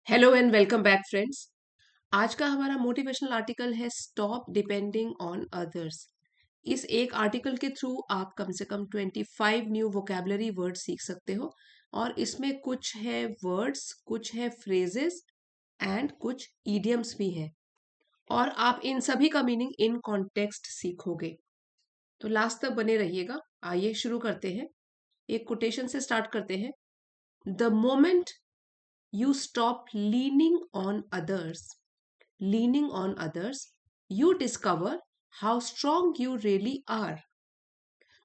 Hello and welcome back friends. आज का हमारा मोटिवेशनल आर्टिकल है स्टॉप डिपेंडिंग ऑन अदर्स। इस एक आर्टिकल के थ्रू आप कम से कम 25 न्यू वोकेबलरी वर्ड सीख सकते हो और इसमें कुछ है वर्ड्स, कुछ है फ्रेजेस एंड कुछ ईडियम्स भी हैं और आप इन सभी का मीनिंग इन कॉन्टेक्स्ट सीखोगे। तो लास्ट तक बने रहिएगा। आइए शुरू करते हैं। एक कोटेशन से स्टार्ट करते हैं। The moment you stop leaning on others, you discover how strong you really are.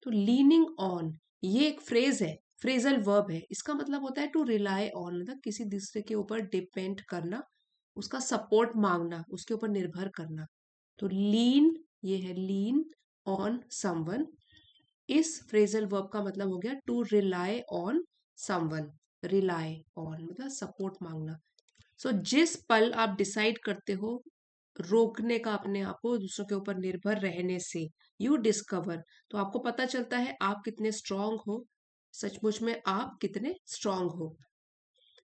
तो लीनिंग ऑन ये एक फ्रेज है, फ्रेजल वर्ब है। इसका मतलब होता है टू रिलाई ऑन, मतलब किसी दूसरे के ऊपर डिपेंड करना, उसका सपोर्ट मांगना, उसके ऊपर निर्भर करना। तो लीन, ये है लीन ऑन समवन। इस फ्रेजल वर्ब का मतलब हो गया to rely on someone. Rely on मतलब सपोर्ट मांगना। जिस पल आप डिसाइड करते हो रोकने का अपने आप को दूसरों के ऊपर निर्भर रहने से, यू डिस्कवर, तो आपको पता चलता है आप कितने स्ट्रांग हो। सचमुच में आप कितने स्ट्रांग हो,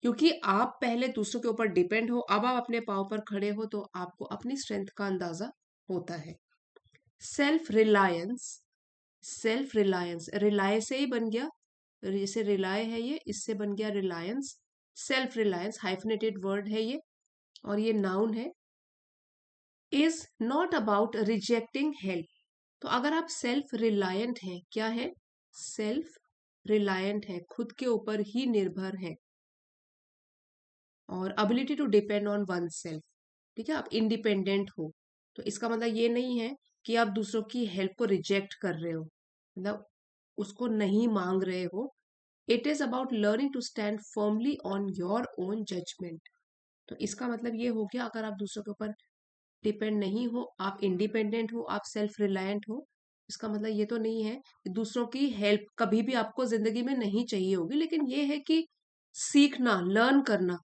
क्योंकि आप पहले दूसरों के ऊपर डिपेंड हो, अब आप अपने पाँव पर खड़े हो तो आपको अपनी स्ट्रेंथ का अंदाजा होता है। Self reliance, self reliance rely से ही बन गया, जैसे रिलाय है ये, इससे बन गया Reliance. Self reliance hyphenated word है ये और ये नाउन है। Is not about rejecting help. तो अगर आप सेल्फ रिलायंट हैं, क्या है? सेल्फ रिलायंट है, खुद के ऊपर ही निर्भर है। और ability to depend on oneself, ठीक है, आप इंडिपेंडेंट हो। तो इसका मतलब ये नहीं है कि आप दूसरों की हेल्प को रिजेक्ट कर रहे हो, मतलब उसको नहीं मांग रहे हो। It is about learning to stand firmly on your own judgement. तो इसका मतलब ये हो गया, अगर आप दूसरों के ऊपर डिपेंड नहीं हो, आप इंडिपेंडेंट हो, आप सेल्फ रिलायंट हो, इसका मतलब ये तो नहीं है कि दूसरों की हेल्प कभी भी आपको जिंदगी में नहीं चाहिए होगी, लेकिन ये है कि सीखना, लर्न करना,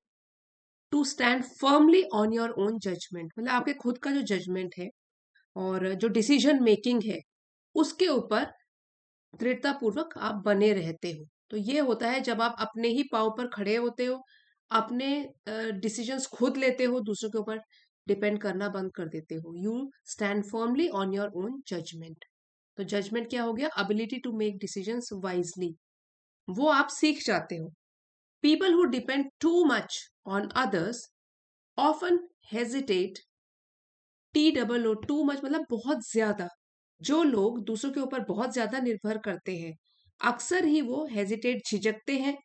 to stand firmly on your own judgement, मतलब आपके खुद का जो जजमेंट है और जो डिसीजन मेकिंग है उसके ऊपर दृढ़ता पूर्वक आप बने रहते हो। तो ये होता है जब आप अपने ही पाँव पर खड़े होते हो, अपने डिसीजंस खुद लेते हो, दूसरों के ऊपर डिपेंड करना बंद कर देते हो। You stand firmly on your own judgement. तो जजमेंट क्या हो गया? Ability to make decisions wisely, वो आप सीख जाते हो। People who depend too much on others often hesitate, T double O, too much मतलब बहुत ज्यादा। जो लोग दूसरों के ऊपर बहुत ज्यादा निर्भर करते हैं, अक्सर ही वो हेजिटेट, झिझकते हैं,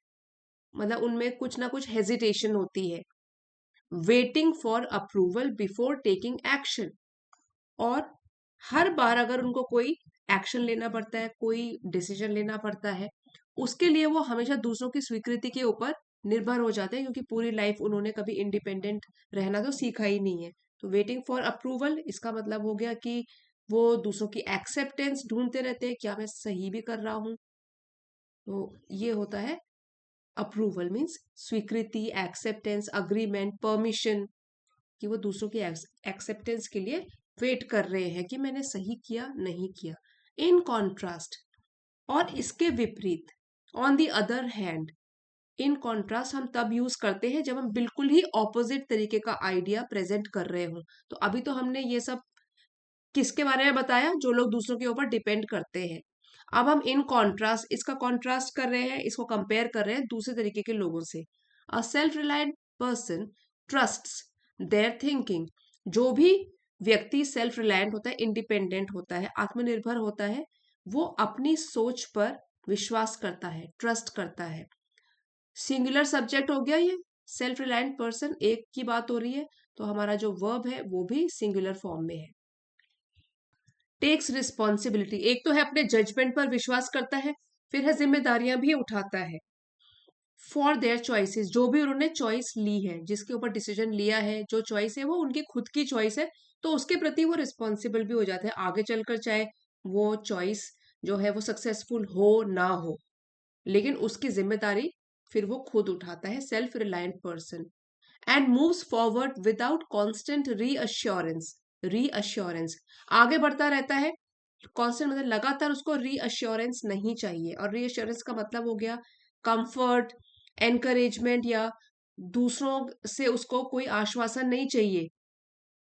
मतलब उनमें कुछ ना कुछ हेजिटेशन होती है। Waiting for approval before taking action, और हर बार अगर उनको कोई एक्शन लेना पड़ता है, कोई डिसीजन लेना पड़ता है, उसके लिए वो हमेशा दूसरों की स्वीकृति के ऊपर निर्भर हो जाते हैं, क्योंकि पूरी लाइफ उन्होंने कभी इंडिपेंडेंट रहना तो सीखा ही नहीं है। तो वेटिंग फॉर अप्रूवल, इसका मतलब हो गया कि वो दूसरों की एक्सेप्टेंस ढूंढते रहते हैं, क्या मैं सही भी कर रहा हूँ। तो ये होता है अप्रूवल, मीन्स स्वीकृति, एक्सेप्टेंस, अग्रीमेंट, परमिशन, कि वो दूसरों की एक्सेप्टेंस के लिए वेट कर रहे हैं कि मैंने सही किया नहीं किया। इन कॉन्ट्रास्ट, और इसके विपरीत, on the other hand, in contrast हम तब यूज करते हैं जब हम बिल्कुल ही ऑपोजिट तरीके का आइडिया प्रेजेंट कर रहे हो। तो अभी तो हमने ये सब किसके बारे में बताया? जो लोग दूसरों के ऊपर डिपेंड करते हैं। अब हम इन कॉन्ट्रास्ट, इसका कॉन्ट्रास्ट कर रहे हैं, इसको कंपेयर कर रहे हैं दूसरे तरीके के लोगों से। A self reliant person trusts there thinking. जो भी व्यक्ति सेल्फ रिलायंट होता है, इंडिपेंडेंट होता है, आत्मनिर्भर होता है, वो अपनी सोच पर विश्वास करता है, ट्रस्ट करता है। सिंगुलर सब्जेक्ट हो गया ये। सेल्फ रिलायंट पर्सन, एक की बात हो रही है, तो हमारा जो वर्ब है वो भी सिंगुलर फॉर्म में है। टेक्स रिस्पॉन्सिबिलिटी, एक तो है अपने जजमेंट पर विश्वास करता है, फिर है जिम्मेदारियां भी उठाता है। फॉर देयर चॉइसेस, जो भी उन्होंने चॉइस ली है, जिसके ऊपर डिसीजन लिया है, जो चॉइस है वो उनकी खुद की चॉइस है, तो उसके प्रति वो रिस्पॉन्सिबल भी हो जाते हैं आगे चलकर, चाहे वो चॉइस जो है वो सक्सेसफुल हो ना हो, लेकिन उसकी जिम्मेदारी फिर वो खुद उठाता है, self reliant person. And moves forward without constant reassurance, reassurance, आगे बढ़ता रहता है। कॉन्स्टेंट मतलब लगातार, उसको रीअश्योरेंस नहीं चाहिए। और रीअश्योरेंस का मतलब हो गया कंफर्ट, एनकरेजमेंट या दूसरों से उसको कोई आश्वासन नहीं चाहिए,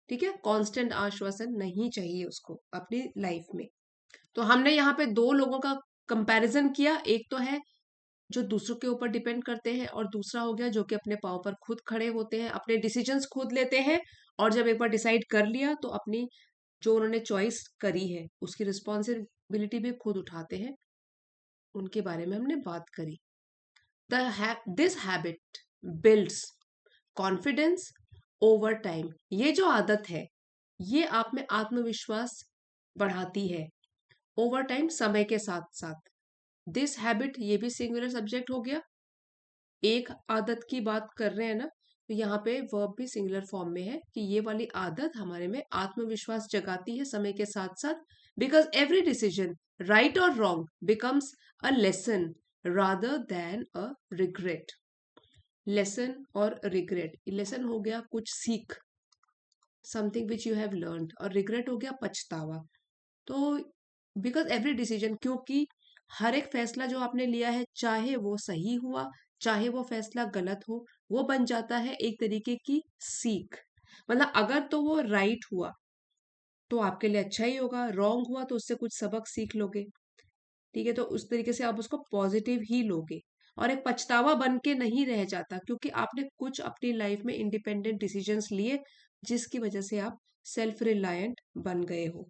ठीक है, कांस्टेंट आश्वासन नहीं चाहिए उसको अपनी लाइफ में। तो हमने यहाँ पे दो लोगों का कंपैरिजन किया, एक तो है जो दूसरों के ऊपर डिपेंड करते हैं और दूसरा हो गया जो कि अपने पाँव पर खुद खड़े होते हैं, अपने डिसीजंस खुद लेते हैं और जब एक बार डिसाइड कर लिया तो अपनी जो उन्होंने चॉइस करी है उसकी रिस्पॉन्सिबिलिटी भी खुद उठाते हैं। उनके बारे में हमने बात करी। This habit builds confidence over time. ये जो आदत है ये आप में आत्मविश्वास बढ़ाती है ओवर टाइम, समय के साथ साथ। दिस हैबिट ये भी सिंगुलर सब्जेक्ट हो गया, एक आदत की बात कर रहे हैं ना, तो यहाँ पे वर्ब भी सिंगुलर फॉर्म में है कि ये वाली आदत हमारे में आत्मविश्वास जगाती है समय के साथ साथ। बिकॉज एवरी डिसीजन राइट और wrong becomes a lesson rather than a regret. Lesson और रिग्रेट, लेसन हो गया कुछ सीख, something which you have learned, और रिग्रेट हो गया पछतावा। तो बिकॉज एवरी डिसीजन, क्योंकि हर एक फैसला जो आपने लिया है चाहे वो सही हुआ चाहे वो फैसला गलत हो, वो बन जाता है एक तरीके की सीख। मतलब अगर तो वो राइट हुआ तो आपके लिए अच्छा ही होगा, रॉन्ग हुआ तो उससे कुछ सबक सीख लोगे, ठीक है, तो उस तरीके से आप उसको पॉजिटिव ही लोगे और एक पछतावा बन के नहीं रह जाता, क्योंकि आपने कुछ अपनी लाइफ में इंडिपेंडेंट डिसीजंस लिए जिसकी वजह से आप सेल्फ रिलायंट बन गए हो।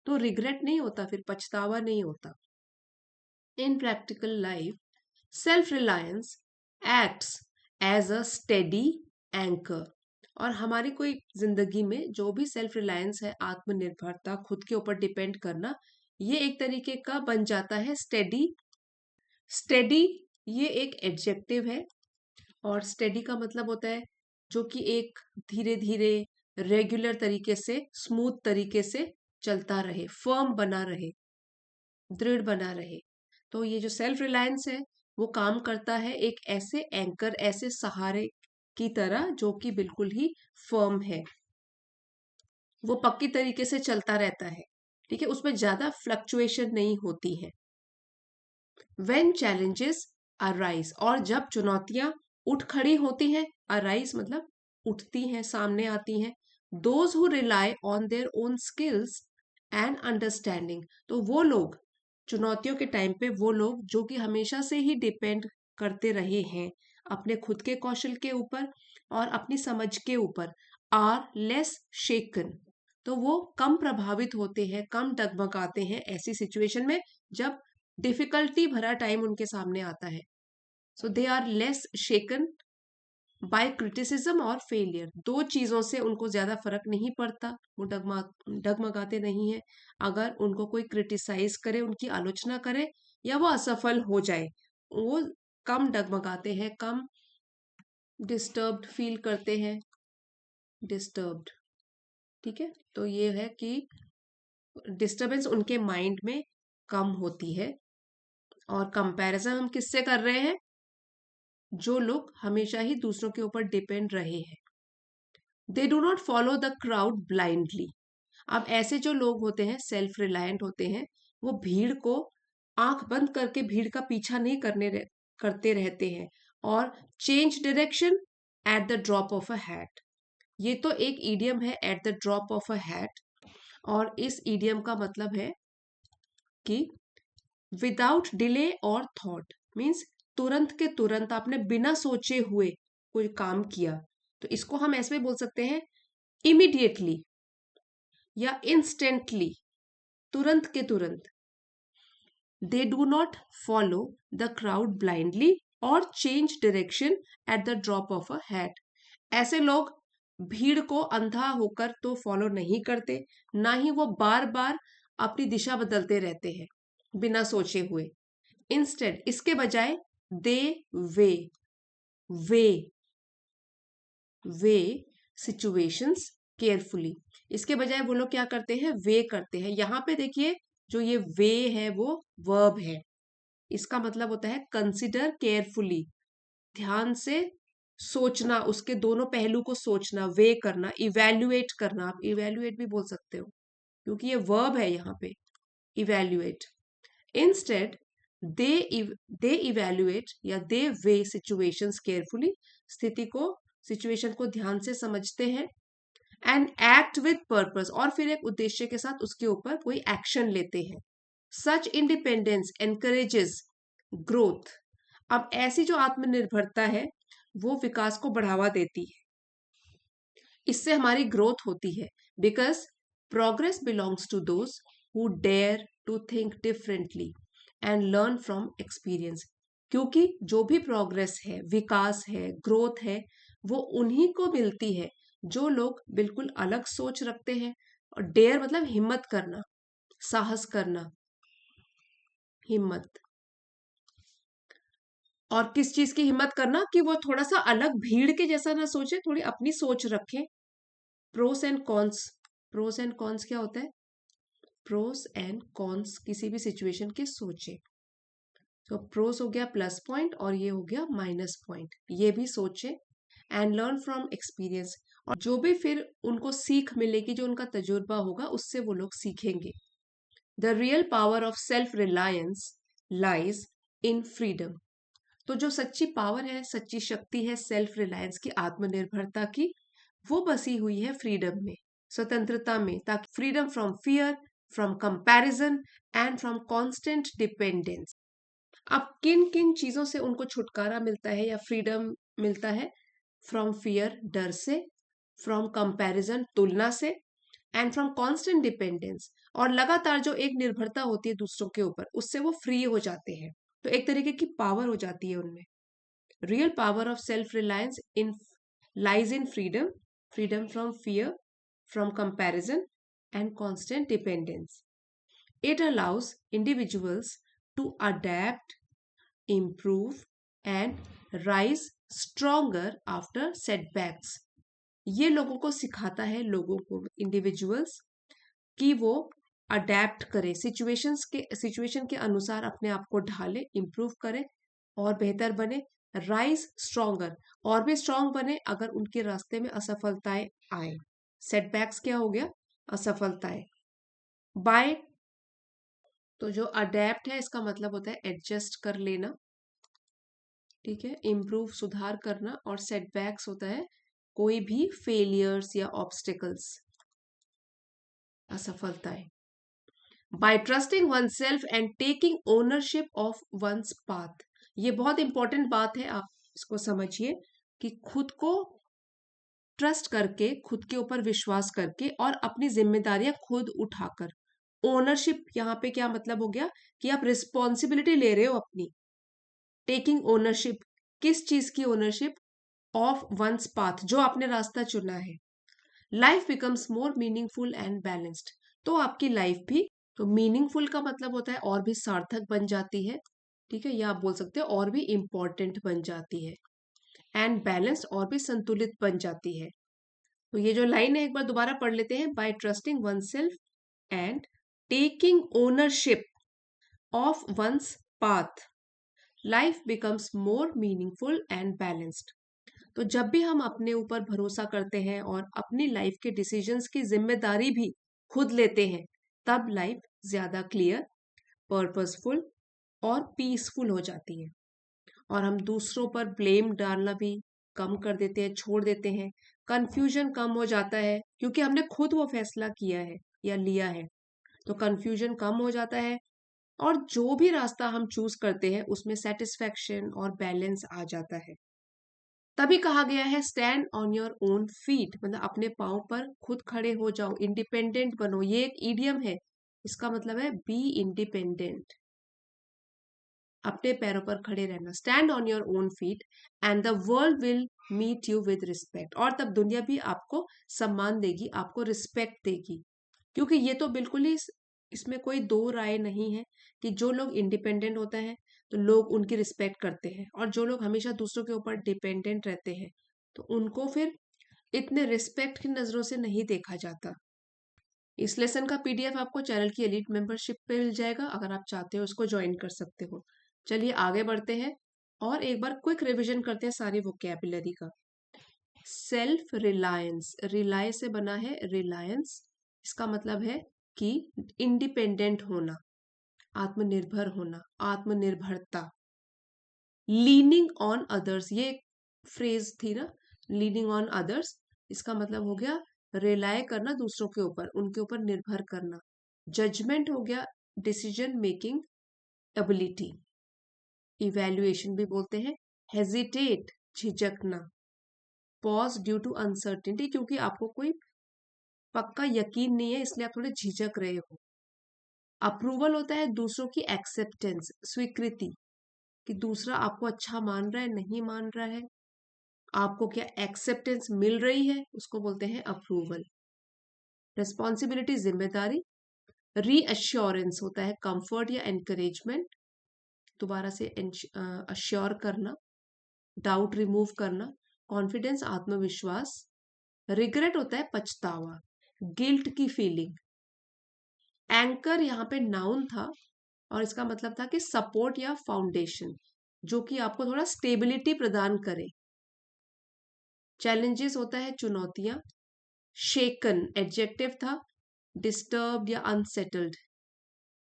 तो रिग्रेट नहीं होता, फिर पछतावा नहीं होता। In practical life self reliance acts as a steady anchor. और हमारी कोई जिंदगी में जो भी सेल्फ रिलायंस है, आत्मनिर्भरता, खुद के ऊपर डिपेंड करना, ये एक तरीके का बन जाता है स्टेडी। स्टेडी ये एक एडजेक्टिव है और स्टेडी का मतलब होता है जो कि एक धीरे धीरे रेगुलर तरीके से, स्मूथ तरीके से चलता रहे, फर्म बना रहे, दृढ़ बना रहे। तो ये जो सेल्फ रिलायंस है वो काम करता है एक ऐसे एंकर, ऐसे सहारे की तरह जो कि बिल्कुल ही फर्म है, वो पक्की तरीके से चलता रहता है, ठीक है, उसमें ज्यादा फ्लक्चुएशन नहीं होती है। When challenges arise, और जब चुनौतियां उठ खड़ी होती हैं, arise मतलब उठती हैं, सामने आती हैं, those who rely on their own skills and understanding, तो वो लोग चुनौतियों के टाइम पे, वो लोग जो कि हमेशा से ही डिपेंड करते रहे हैं अपने खुद के कौशल के ऊपर और अपनी समझ के ऊपर, आर लेस शेकन, तो वो कम प्रभावित होते हैं, कम डगमगाते हैं ऐसी सिचुएशन में जब डिफिकल्टी भरा टाइम उनके सामने आता है। So they are less shaken by criticism और फेलियर। दो चीजों से उनको ज्यादा फर्क नहीं पड़ता, वो डगमगाते नहीं है। अगर उनको कोई क्रिटिसाइज करे, उनकी आलोचना करे या वो असफल हो जाए, वो कम डगमगाते हैं, कम डिस्टर्ब्ड फील करते हैं, डिस्टर्ब्ड, ठीक है। तो ये है कि डिस्टरबेंस उनके माइंड में कम होती है। और कंपैरिजन हम किससे कर रहे हैं? जो लोग हमेशा ही दूसरों के ऊपर डिपेंड रहे हैं। दे do not follow the crowd blindly. अब ऐसे जो लोग होते हैं, सेल्फ रिलायंट होते हैं, वो भीड़ को आंख बंद करके भीड़ का पीछा नहीं करते रहते हैं, और change direction at the drop of a hat. ये तो एक ईडियम है, eight the drop of a hat, और इस ईडियम का मतलब है कि विदाउट डिले और थॉट, मीन्स तुरंत के तुरंत आपने बिना सोचे हुए कोई काम किया, तो इसको हम ऐसे भी बोल सकते हैं इमीडिएटली या इंस्टेंटली, तुरंत के तुरंत। They do not follow the crowd blindly और change direction at the drop of a hat. ऐसे लोग भीड़ को अंधा होकर तो फॉलो नहीं करते, ना ही वो बार बार अपनी दिशा बदलते रहते हैं बिना सोचे हुए। इंस्टेड, इसके बजाय दे वे वे वे सिचुएशंस केयरफुली, इसके बजाय वो लोग क्या करते हैं, वे करते हैं। यहाँ पे देखिए जो ये वे है वो वर्ब है, इसका मतलब होता है कंसिडर केयरफुली, ध्यान से सोचना, उसके दोनों पहलू को सोचना, वे करना, इवेल्युएट करना, आप इवेल्युएट भी बोल सकते हो क्योंकि ये वर्ब है यहाँ पे, evaluate. Instead they they evaluate या दे वे सिचुएशंस केयरफुली, स्थिति को, सिचुएशन को ध्यान से समझते हैं, एंड एक्ट विथ पर्पस, और फिर एक उद्देश्य के साथ उसके ऊपर कोई एक्शन लेते हैं। सच इंडिपेंडेंस एनकरेजेस ग्रोथ। अब ऐसी जो आत्मनिर्भरता है वो विकास को बढ़ावा देती है, इससे हमारी ग्रोथ होती है। Because progress belongs to those who dare to think differently and learn from experience. क्योंकि जो भी प्रोग्रेस है, विकास है, ग्रोथ है, वो उन्हीं को मिलती है जो लोग बिल्कुल अलग सोच रखते हैं। और डेयर मतलब हिम्मत करना, साहस करना, हिम्मत। और किस चीज की हिम्मत करना? कि वो थोड़ा सा अलग भीड़ के जैसा ना सोचे, थोड़ी अपनी सोच रखें। Pros and cons. Pros and cons क्या होता है? प्रोस एंड कॉन्स किसी भी सिचुएशन के सोचे। तो प्रोस हो गया प्लस पॉइंट और ये हो गया माइनस पॉइंट, ये भी सोचे। एंड लर्न फ्रॉम एक्सपीरियंस, और जो भी फिर उनको सीख मिलेगी, जो उनका तजुर्बा होगा, उससे वो लोग सीखेंगे। The real power of self reliance lies in freedom. तो जो सच्ची पावर है, सच्ची शक्ति है सेल्फ रिलायंस की, आत्मनिर्भरता की, वो बसी हुई है फ्रीडम में, स्वतंत्रता में। ताकि freedom from fear, from comparison and from constant dependence. अब किन किन चीजों से उनको छुटकारा मिलता है या फ्रीडम मिलता है? फ्रॉम फियर, डर से, फ्रॉम कंपैरिजन, तुलना से, एंड फ्रॉम कांस्टेंट डिपेंडेंस, और लगातार जो एक निर्भरता होती है दूसरों के ऊपर, उससे वो फ्री हो जाते हैं। तो एक तरीके की पावर हो जाती है उनमें। Real power of self reliance in lies in freedom, freedom from fear, from comparison and constant dependence. It allows individuals to adapt, improve, and rise stronger after setbacks. ये लोगों को सिखाता है, लोगों को, इंडिविजुअल्स, कि वो अडेप्ट करें, सिचुएशन के अनुसार अपने आप को ढाले, इम्प्रूव करें और बेहतर बने। राइज स्ट्रोंगर, और भी स्ट्रांग बने अगर उनके रास्ते में असफलताएं आए। सेटबैक्स क्या हो गया? असफलताएं। बाय, तो जो अडेप्ट है इसका मतलब होता है एडजस्ट कर लेना, ठीक है, इम्प्रूव, सुधार करना, और सेटबैक्स होता है कोई भी फेलियर्स या ऑब्स्टिकल्स, असफलताएं। By trusting oneself and taking ownership of one's path. ये बहुत इंपॉर्टेंट बात है, आप इसको समझिए, कि खुद को ट्रस्ट करके, खुद के ऊपर विश्वास करके, और अपनी जिम्मेदारियां खुद उठाकर। ओनरशिप यहाँ पे क्या मतलब हो गया? कि आप रिस्पॉन्सिबिलिटी ले रहे हो अपनी। टेकिंग ओनरशिप, किस चीज की ओनरशिप? ऑफ वंस पाथ, जो आपने रास्ता चुना है। Life becomes more meaningful and balanced. तो आपकी लाइफ भी, तो मीनिंगफुल का मतलब होता है और भी सार्थक बन जाती है, ठीक है, या आप बोल सकते हो और भी इंपॉर्टेंट बन जाती है। एंड बैलेंस्ड, और भी संतुलित बन जाती है। तो ये जो लाइन है एक बार दोबारा पढ़ लेते हैं। By trusting oneself and taking ownership of one's path, life becomes more meaningful and balanced. तो जब भी हम अपने ऊपर भरोसा करते हैं और अपनी लाइफ के डिसीजंस की जिम्मेदारी भी खुद लेते हैं, तब लाइफ ज्यादा क्लियर, पर्पसफुल और पीसफुल हो जाती है। और हम दूसरों पर ब्लेम डालना भी कम कर देते हैं, छोड़ देते हैं। कंफ्यूजन कम हो जाता है, क्योंकि हमने खुद वो फैसला किया है या लिया है। तो कंफ्यूजन कम हो जाता है, और जो भी रास्ता हम चूज करते हैं उसमें सेटिस्फेक्शन और बैलेंस आ जाता है। तभी कहा गया है stand on your own feet, मतलब अपने पाँव पर खुद खड़े हो जाओ, इंडिपेंडेंट बनो। ये एक ईडियम है, इसका मतलब है बी इंडिपेंडेंट, अपने पैरों पर खड़े रहना। Stand on your own feet and the world will meet you with respect, और तब दुनिया भी आपको सम्मान देगी, आपको रिस्पेक्ट देगी। क्योंकि ये तो बिल्कुल ही, इसमें कोई दो राय नहीं है कि जो लोग इंडिपेंडेंट होता है तो लोग उनकी रिस्पेक्ट करते हैं, और जो लोग हमेशा दूसरों के ऊपर डिपेंडेंट रहते हैं तो उनको फिर इतने रिस्पेक्ट की नजरों से नहीं देखा जाता। इस लेसन का पीडीएफ आपको चैनल की एलिट मेंबरशिप पे मिल जाएगा, अगर आप चाहते हो उसको ज्वाइन कर सकते हो। चलिए आगे बढ़ते हैं और एक बार क्विक रिवीजन करते हैं सारी वोकैबुलरी का। सेल्फ रिलायंस, रिलाय से बना है रिलायंस, इसका मतलब है कि इंडिपेंडेंट होना, आत्मनिर्भर होना, आत्मनिर्भरता। लीनिंग ऑन अदर्स, ये फ्रेज थी ना, लीनिंग ऑन अदर्स, इसका मतलब हो गया रिलाय करना दूसरों के ऊपर, उनके ऊपर निर्भर करना। जजमेंट हो गया डिसीजन मेकिंग एबिलिटी, इवैल्यूएशन भी बोलते हैं। हेजिटेट झिझकना, पॉज ड्यू टू अनसर्टेनिटी, क्योंकि आपको कोई पक्का यकीन नहीं है इसलिए आप थोड़े झिझक रहे हो। अप्रूवल होता है दूसरों की एक्सेप्टेंस, स्वीकृति, कि दूसरा आपको अच्छा मान रहा है नहीं मान रहा है, आपको क्या एक्सेप्टेंस मिल रही है, उसको बोलते हैं अप्रूवल। रिस्पॉन्सिबिलिटी जिम्मेदारी, रीअश्योरेंस होता है कंफर्ट या एनकरेजमेंट, दोबारा से अश्योर करना, डाउट रिमूव करना। कॉन्फिडेंस आत्मविश्वास। रिग्रेट होता है पछतावा, गिल्ट की फीलिंग। एंकर यहाँ पे नाउन था और इसका मतलब था कि सपोर्ट या फाउंडेशन, जो कि आपको थोड़ा स्टेबिलिटी प्रदान करे। चैलेंजेस होता है चुनौतियां। शेकन एडजेक्टिव था, डिस्टर्ब या अनसेटल्ड,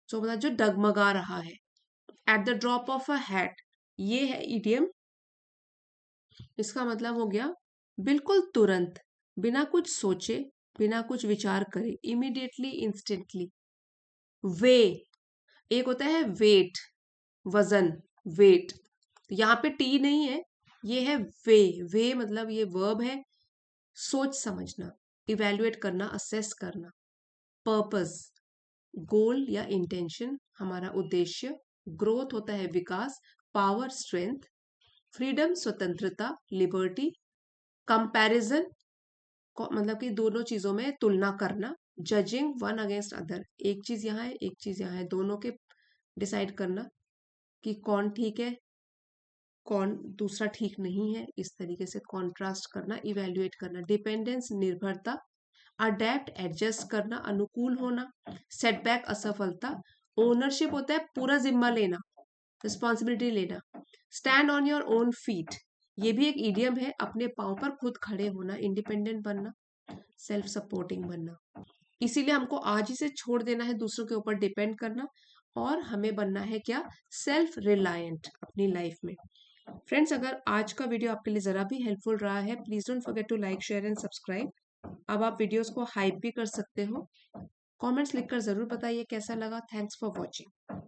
तो मतलब जो डगमगा रहा है। Eight the drop of a hat, ये है इडियम, इसका मतलब हो गया बिल्कुल तुरंत, बिना कुछ सोचे, बिना कुछ विचार करे, इमीडिएटली, इंस्टेंटली। वे, एक होता है वेट, वजन, वेट, यहाँ पे टी नहीं है, ये है वे। वे मतलब ये वर्ब है, सोच समझना, इवेल्युएट करना, असेस करना। पर्पस, गोल या इंटेंशन, हमारा उद्देश्य। ग्रोथ होता है विकास, पावर स्ट्रेंथ। फ्रीडम स्वतंत्रता, लिबर्टी। कंपैरिजन मतलब कि दोनों चीजों में तुलना करना। जजिंग वन अगेंस्ट अदर, एक चीज यहाँ है एक चीज यहाँ है, दोनों के डिसाइड करना कि कौन ठीक है कौन दूसरा ठीक नहीं है, इस तरीके से कॉन्ट्रास्ट करना, इवेल्युएट करना। डिपेंडेंस निर्भरता, अडेप्ट एडजस्ट करना, अनुकूल होना। सेटबैक असफलता। ओनरशिप होता है पूरा जिम्मा लेना, रिस्पॉन्सिबिलिटी लेना। Stand on your own feet, ये भी एक इडियम है, अपने पाँव पर खुद खड़े होना, इंडिपेंडेंट बनना, सेल्फ सपोर्टिंग बनना। इसीलिए हमको आज ही से छोड़ देना है दूसरों के ऊपर डिपेंड करना, और हमें बनना है क्या, सेल्फ रिलायंट अपनी लाइफ में। फ्रेंड्स, अगर आज का वीडियो आपके लिए जरा भी हेल्पफुल रहा है, please don't forget to like share and subscribe. अब आप वीडियोस को हाइप भी कर सकते हो। कमेंट्स लिखकर जरूर बताइए कैसा लगा। Thanks for watching.